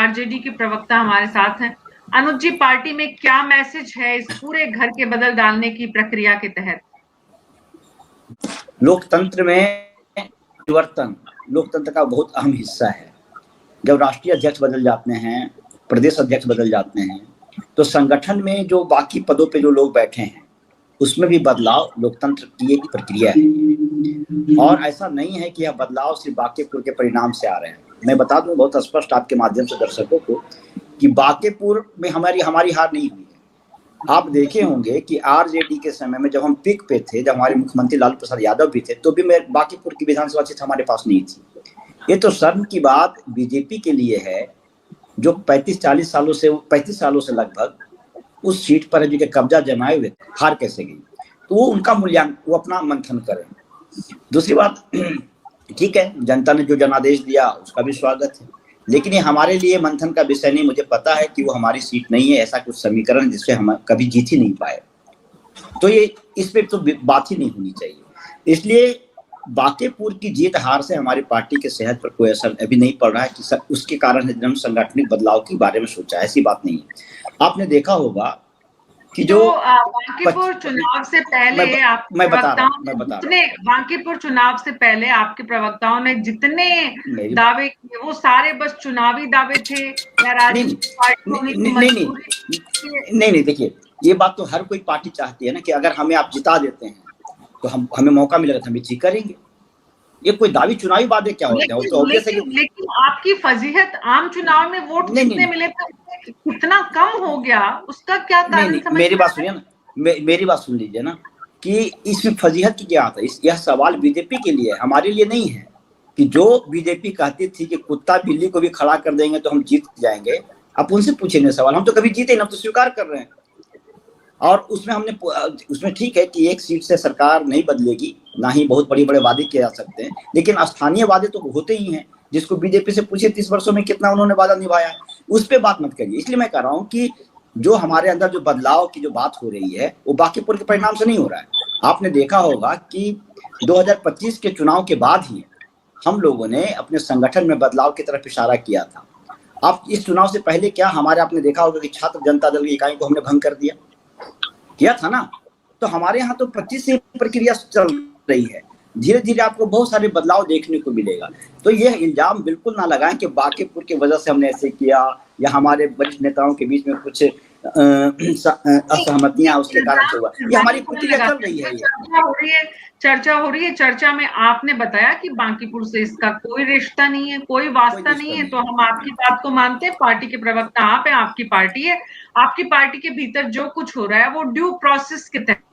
RJD के प्रवक्ता हमारे साथ हैं। अनुज जी, पार्टी में क्या मैसेज है इस पूरे घर के बदल डालने की प्रक्रिया के तहत? लोकतंत्र में परिवर्तन लोकतंत्र का बहुत अहम हिस्सा है। जब राष्ट्रीय अध्यक्ष बदल जाते हैं, प्रदेश अध्यक्ष बदल जाते हैं, तो संगठन में जो बाकी पदों पे जो लोग बैठे हैं उसमें भी बदलाव लोकतंत्र की एक प्रक्रिया है। और ऐसा नहीं है कि यह बदलाव सिर्फ बांकीपुर के परिणाम से आ रहे हैं। मैं बता दूं बहुत स्पष्ट आपके माध्यम से दर्शकों को कि बांकीपुर में हमारी हार नहीं हुई है। आप देखे होंगे कि आरजेडी के समय में जब हम पीक पे थे, जब हमारे मुख्यमंत्री लालू प्रसाद यादव भी थे, तो भी बांकीपुर की विधानसभा सीट हमारे पास नहीं थी। ये तो शर्म की बात बीजेपी के लिए है जो 35 सालों से लगभग उस सीट पर जो कब्जा जमाए हुए हार कैसे गई। तो वो उनका मूल्यांकन, वो अपना मंथन करें। दूसरी बात, ठीक है, जनता ने जो जनादेश दिया उसका भी स्वागत है, लेकिन ये हमारे लिए मंथन का विषय नहीं। मुझे पता है कि वो हमारी सीट नहीं है, ऐसा कुछ समीकरण जिससे हम कभी जीत ही नहीं पाए, तो ये इस पे तो बात ही नहीं होनी चाहिए। इसलिए बांकीपुर की जीत हार से हमारी पार्टी के सेहत पर कोई असर अभी नहीं पड़ रहा है कि उसके कारण हम संगठनिक बदलाव के बारे में सोचा, ऐसी बात नहीं है। आपने देखा होगा कि जो बांकीपुर चुनाव से पहले बांकीपुर चुनाव से पहले आपके प्रवक्ताओं ने जितने दावे किए वो सारे बस चुनावी दावे थे या राजनीतिक पार्टियों नहीं, देखिए, ये बात तो हर कोई पार्टी चाहती है ना कि अगर हमें आप जिता देते हैं तो हमें मौका मिलेगा तो हम ये करेंगे। ये कोई दावी चुनावी वादे क्या होते हैं? तो लेकिन आपकी फजीहत आम चुनाव में वोट कितने मिले थे, कितना कम हो गया, उसका क्या कारण? मेरी बात सुनिए ना, मेरी बात सुन लीजिए ना कि इसमें फजीहत की क्या आता है। यह सवाल बीजेपी के लिए, हमारे लिए नहीं है। कि जो बीजेपी कहती थी कि कुत्ता बिल्ली को भी खड़ा कर देंगे तो हम जीत जाएंगे, आप उनसे पूछेंगे सवाल। हम तो कभी जीते ना, तो स्वीकार कर रहे हैं। और उसमें ठीक है कि एक सीट से सरकार नहीं बदलेगी, ना ही बहुत बड़े वादे किए जा सकते हैं, लेकिन स्थानीय वादे तो होते ही हैं। जिसको बीजेपी से पूछे 30 वर्षों में कितना उन्होंने वादा निभाया, उस पर बात मत करिए। इसलिए मैं कह रहा हूँ कि जो हमारे अंदर जो बदलाव की जो बात हो रही है वो बांकीपुर के परिणाम से नहीं हो रहा है। आपने देखा होगा कि 2025 के चुनाव के बाद ही हम लोगों ने अपने संगठन में बदलाव की तरफ इशारा किया था। आप इस चुनाव से पहले क्या आपने देखा होगा कि छात्र जनता दल की इकाई को हमने भंग कर किया था ना। तो हमारे यहाँ तो 25 से प्रक्रिया चल रही है। धीरे धीरे आपको बहुत सारे बदलाव देखने को मिलेगा। तो यह इल्जाम बिल्कुल ना लगाएं कि बांकीपुर की वजह से हमने ऐसे किया या हमारे वरिष्ठ नेताओं के बीच में कुछ असहमतियां उसके कारण से हुआ। ये हमारी प्रक्रिया चल रही है। चर्चा हो रही है। चर्चा में आपने बताया कि बांकीपुर से इसका कोई रिश्ता नहीं है, कोई वास्ता नहीं है, तो हम आपकी बात को मानते हैं। पार्टी के प्रवक्ता आप हैं, आपकी पार्टी है, आपकी पार्टी के भीतर जो कुछ हो रहा है वो ड्यू प्रोसेस के तहत